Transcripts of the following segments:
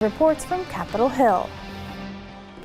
Reports from Capitol Hill.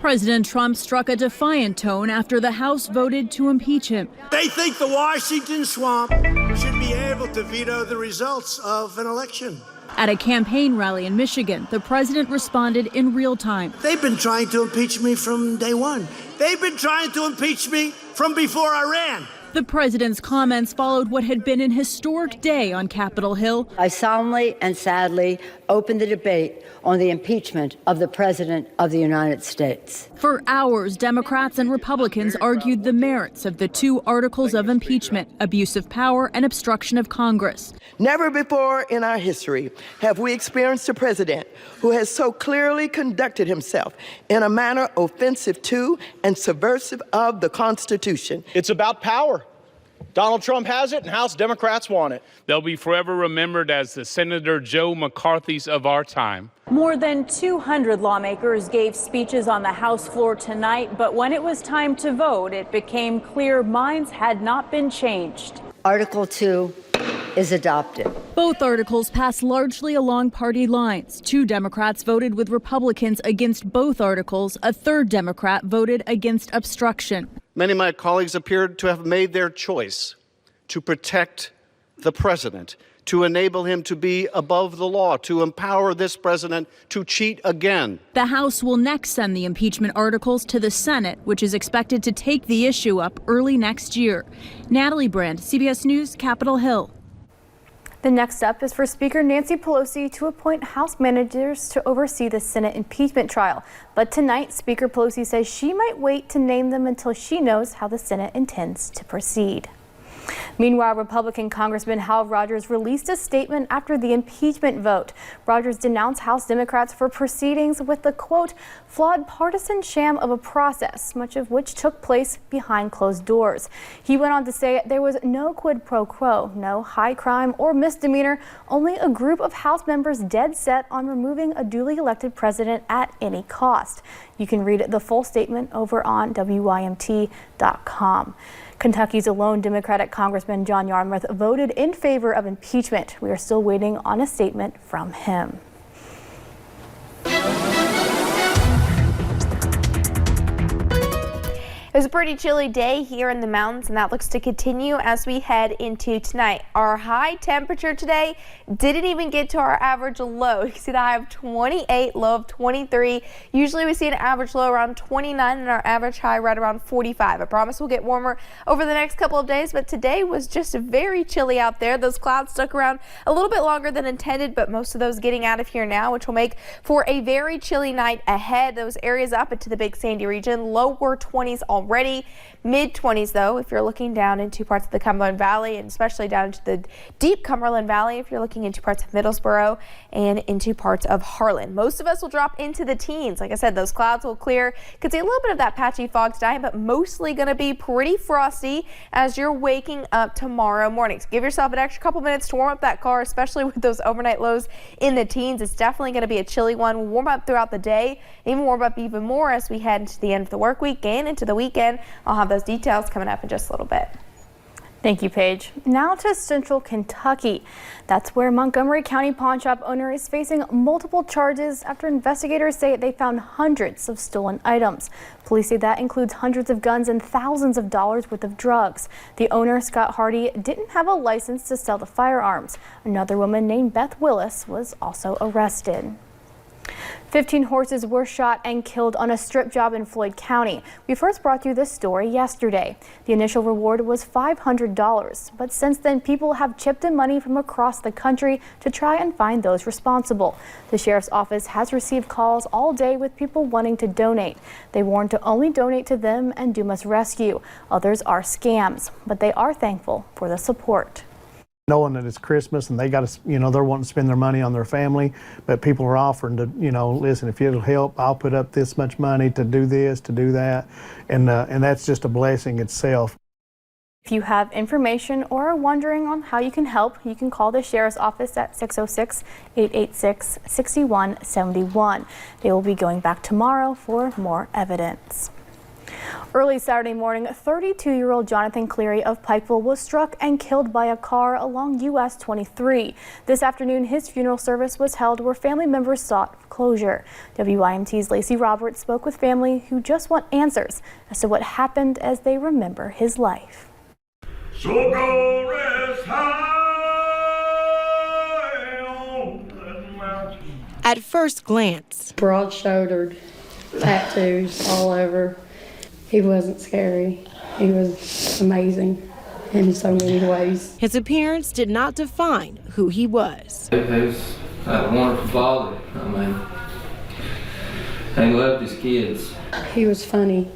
President Trump struck a defiant tone after the House voted to impeach him. They think the Washington swamp should be able to veto the results of an election. At a campaign rally in Michigan, the president responded in real time. They've been trying to impeach me from day one. They've been trying to impeach me from before I ran. The president's comments followed what had been an historic day on Capitol Hill. I solemnly and sadly open the debate on the impeachment of the President of the United States. For hours, Democrats and Republicans argued the merits of the two articles of impeachment, abuse of power and obstruction of Congress. Never before in our history have we experienced a president who has so clearly conducted himself in a manner offensive to and subversive of the Constitution. It's about power. Donald Trump has it, and House Democrats want it. They'll be forever remembered as the Senator Joe McCarthy's of our time. More than 200 lawmakers gave speeches on the House floor tonight, but when it was time to vote, it became clear minds had not been changed. Article 2 is adopted. Both articles passed largely along party lines. Two Democrats voted with Republicans against both articles. A third Democrat voted against obstruction. Many of my colleagues appeared to have made their choice to protect the president, to enable him to be above the law, to empower this president to cheat again. The House will next send the impeachment articles to the Senate, which is expected to take the issue up early next year. Natalie Brand, CBS News, Capitol Hill. The next step is for Speaker Nancy Pelosi to appoint House managers to oversee the Senate impeachment trial. But tonight, Speaker Pelosi says she might wait to name them until she knows how the Senate intends to proceed. Meanwhile, Republican Congressman Hal Rogers released a statement after the impeachment vote. Rogers denounced House Democrats for proceedings with the, quote, flawed partisan sham of a process, much of which took place behind closed doors. He went on to say there was no quid pro quo, no high crime or misdemeanor, only a group of House members dead set on removing a duly elected president at any cost. You can read the full statement over on WYMT.com. Kentucky's lone Democratic Congressman John Yarmuth voted in favor of impeachment. We are still waiting on a statement from him. It was a pretty chilly day here in the mountains, and that looks to continue as we head into tonight. Our high temperature today didn't even get to our average low. You can see the high of 28, low of 23. Usually we see an average low around 29 and our average high right around 45. I promise we'll get warmer over the next couple of days, but today was just very chilly out there. Those clouds stuck around a little bit longer than intended, but most of those getting out of here now, which will make for a very chilly night ahead. Those areas up into the Big Sandy region, lower 20s already. Mid-20s though if you're looking down into parts of the Cumberland Valley, and especially down into the deep Cumberland Valley if you're looking into parts of Middlesboro and into parts of Harlan. Most of us will drop into the teens. Like I said, those clouds will clear. Could see a little bit of that patchy fog tonight, but mostly going to be pretty frosty as you're waking up tomorrow morning. So give yourself an extra couple minutes to warm up that car, especially with those overnight lows in the teens. It's definitely going to be a chilly one. We'll warm up throughout the day, even warm up even more as we head into the end of the work week and into the weekend. I'll have those details coming up in just a little bit. Thank you, Paige. Now to Central Kentucky. That's where Montgomery County pawn shop owner is facing multiple charges after investigators say they found hundreds of stolen items. Police say that includes hundreds of guns and thousands of dollars worth of drugs. The owner, Scott Hardy, didn't have a license to sell the firearms. Another woman named Beth Willis was also arrested. 15 horses were shot and killed on a strip job in Floyd County. We first brought you this story yesterday. The initial reward was $500, but since then people have chipped in money from across the country to try and find those responsible. The sheriff's office has received calls all day with people wanting to donate. They warn to only donate to them and Dumas Rescue. Others are scams, but they are thankful for the support. Knowing that it's Christmas and they got to, they're wanting to spend their money on their family, but people are offering to, listen, if it'll help, I'll put up this much money to do this, to do that, and that's just a blessing itself. If you have information or are wondering on how you can help, you can call the Sheriff's Office at 606-886-6171. They will be going back tomorrow for more evidence. Early Saturday morning, 32-year-old Jonathan Cleary of Pikeville was struck and killed by a car along US 23. This afternoon, his funeral service was held where family members sought closure. WYMT's Lacey Roberts spoke with family who just want answers as to what happened as they remember his life. So go rest high on that mountain. At first glance, broad-shouldered, tattoos all over. He wasn't scary. He was amazing in so many ways. his appearance did not define who he was. He was a wonderful father. I mean, he loved his kids. He was funny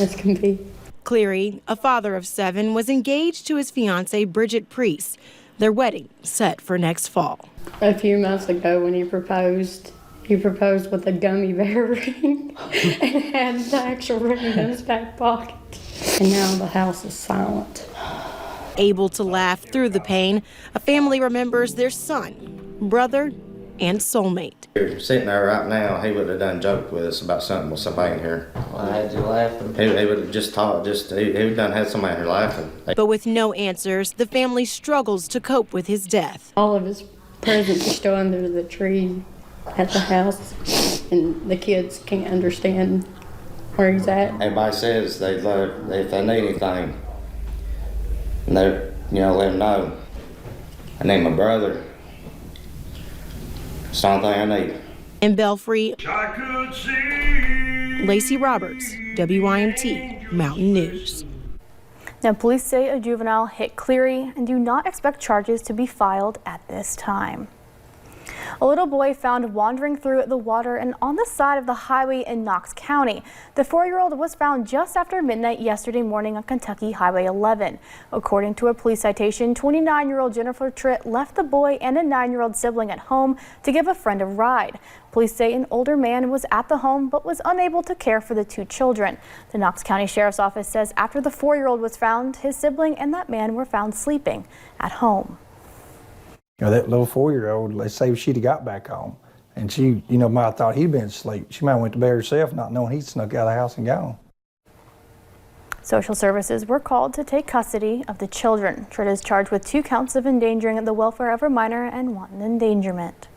as can be. Cleary, a father of 7, was engaged to his fiancée Bridget Priest. Their wedding set for next fall. A few months ago when he proposed with a gummy bear ring and had the actual ring in his back pocket. And now the house is silent. Able to laugh through the pain, a family remembers their son, brother, and soulmate. Sitting there right now, he would have done joked with us about something with somebody in here. I had you laughing. He would have just talked, he would have done had somebody in here laughing. But with no answers, the family struggles to cope with his death. All of his presents are still under the tree at the house, and the kids can't understand where he's at. Everybody says they love, if they need anything, and they, let them know. I need my brother. It's the only thing I need. In Belfry, I could see. Lacey Roberts, WYMT Mountain News. Now, police say a juvenile hit Cleary and do not expect charges to be filed at this time. A little boy found wandering through the water and on the side of the highway in Knox County. The 4-year-old was found just after midnight yesterday morning on Kentucky Highway 11. According to a police citation, 29-year-old Jennifer Tritt left the boy and a 9-year-old sibling at home to give a friend a ride. Police say an older man was at the home but was unable to care for the 2 children. The Knox County Sheriff's Office says after the 4-year-old was found, his sibling and that man were found sleeping at home. That little 4-year-old, let's say she'd have got back home, and she, might have thought he'd been asleep. She might have went to bed herself, not knowing he'd snuck out of the house and gone. Social services were called to take custody of the children. Tritt is charged with 2 counts of endangering the welfare of a minor and wanton endangerment.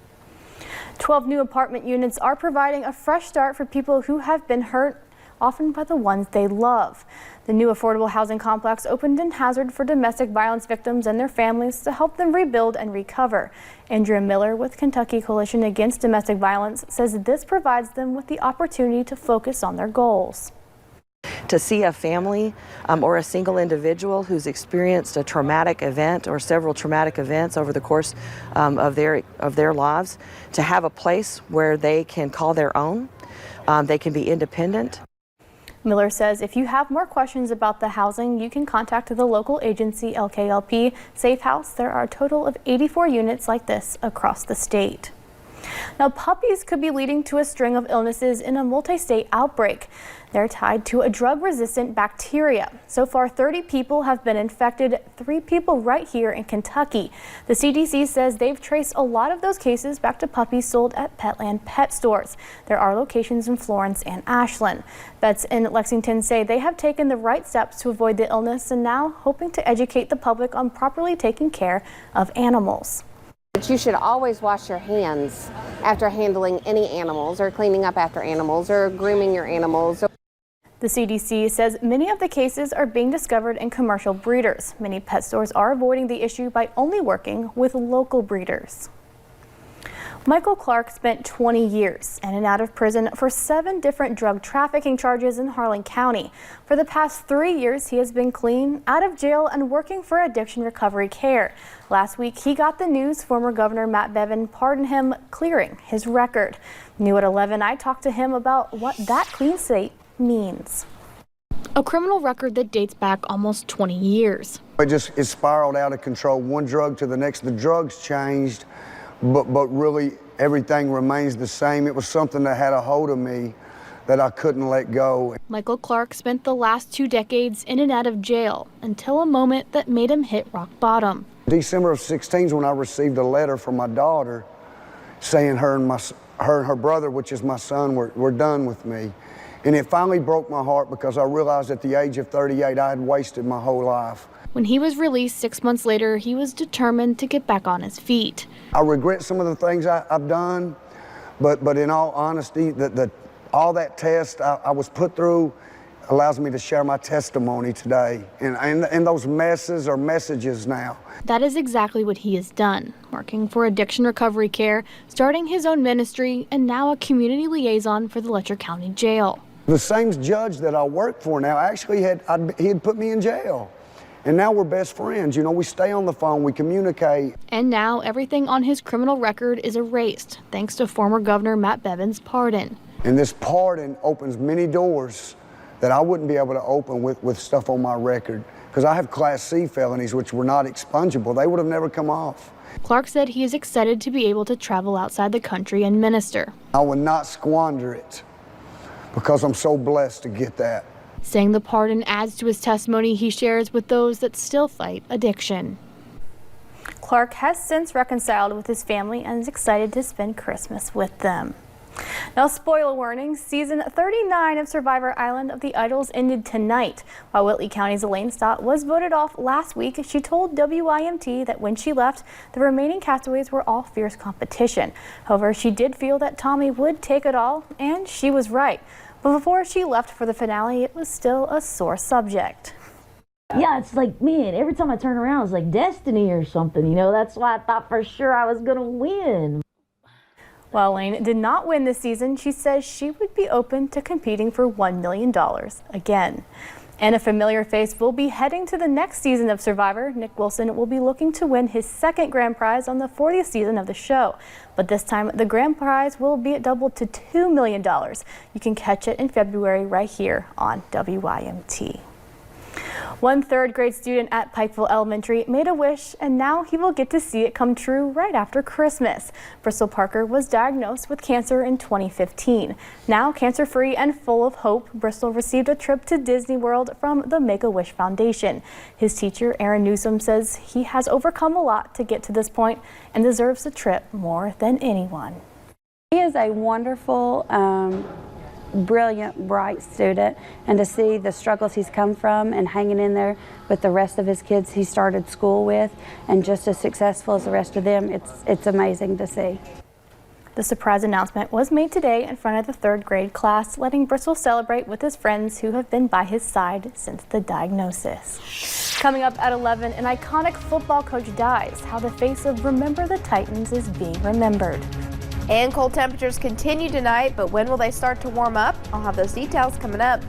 12 new apartment units are providing a fresh start for people who have been hurt, often by the ones they love. The new affordable housing complex opened in Hazard for domestic violence victims and their families to help them rebuild and recover. Andrea Miller with Kentucky Coalition Against Domestic Violence says this provides them with the opportunity to focus on their goals. To see a family or a single individual who's experienced a traumatic event or several traumatic events over the course of their lives, to have a place where they can call their own, they can be independent. Miller says if you have more questions about the housing, you can contact the local agency LKLP Safe House. There are a total of 84 units like this across the state. Now, puppies could be leading to a string of illnesses in a multi-state outbreak. They're tied to a drug-resistant bacteria. So far, 30 people have been infected, 3 people right here in Kentucky. The CDC says they've traced a lot of those cases back to puppies sold at Petland pet stores. There are locations in Florence and Ashland. Vets in Lexington say they have taken the right steps to avoid the illness and now hoping to educate the public on properly taking care of animals. But you should always wash your hands after handling any animals or cleaning up after animals or grooming your animals. The CDC says many of the cases are being discovered in commercial breeders. Many pet stores are avoiding the issue by only working with local breeders. Michael Clark spent 20 years in and out of prison for 7 different drug trafficking charges in Harlan County. For the past 3 years, he has been clean, out of jail, and working for addiction recovery care. Last week, he got the news former Governor Matt Bevin pardoned him, clearing his record. New at 11, I talked to him about what that clean slate means. A criminal record that dates back almost 20 years. It spiraled out of control, one drug to the next. The drugs changed, but really everything remains the same. It was something that had a hold of me that I couldn't let go. Michael Clark spent the last 2 decades in and out of jail until a moment that made him hit rock bottom. December of 16 is when I received a letter from my daughter saying her and her brother, which is my son, were done with me. And it finally broke my heart because I realized at the age of 38 I had wasted my whole life. When he was released 6 months later, he was determined to get back on his feet. I regret some of the things I've done, but in all honesty, all that test I was put through allows me to share my testimony today. And those messes are messages now. That is exactly what he has done, working for addiction recovery care, starting his own ministry, and now a community liaison for the Letcher County Jail. The same judge that I work for now actually he had put me in jail. And now we're best friends. You know, we stay on the phone, we communicate. And now everything on his criminal record is erased, thanks to former Governor Matt Bevin's pardon. And this pardon opens many doors that I wouldn't be able to open with stuff on my record. Because I have Class C felonies, which were not expungible. They would have never come off. Clark said he is excited to be able to travel outside the country and minister. I would not squander it because I'm so blessed to get that. Saying the pardon adds to his testimony he shares with those that still fight addiction. Clark has since reconciled with his family and is excited to spend Christmas with them. Now, spoiler warning, season 39 of Survivor Island of the Idols ended tonight. While Whitley County's Elaine Stott was voted off last week, she told WIMT that when she left, the remaining castaways were all fierce competition. However, she did feel that Tommy would take it all, and she was right. But before she left for the finale, it was still a sore subject. Yeah, it's like, man, every time I turn around, it's like destiny or something, you know? That's why I thought for sure I was going to win. While Elaine did not win this season, she says she would be open to competing for $1 million again. And a familiar face will be heading to the next season of Survivor. Nick Wilson will be looking to win his second grand prize on the 40th season of the show. But this time, the grand prize will be doubled to $2 million. You can catch it in February right here on WIMT. One third-grade student at Pikeville Elementary made a wish, and now he will get to see it come true right after Christmas. Bristol Parker was diagnosed with cancer in 2015. Now cancer-free and full of hope, Bristol received a trip to Disney World from the Make-A-Wish Foundation. His teacher, Aaron Newsom, says he has overcome a lot to get to this point and deserves the trip more than anyone. He is a wonderful, brilliant, bright student, and to see the struggles he's come from and hanging in there with the rest of his kids he started school with and just as successful as the rest of them, it's amazing to see. The surprise announcement was made today in front of the third grade class, letting Bristol celebrate with his friends who have been by his side since the diagnosis. Coming up at 11, an iconic football coach dies, how the face of Remember the Titans is being remembered. And cold temperatures continue tonight, but when will they start to warm up? I'll have those details coming up.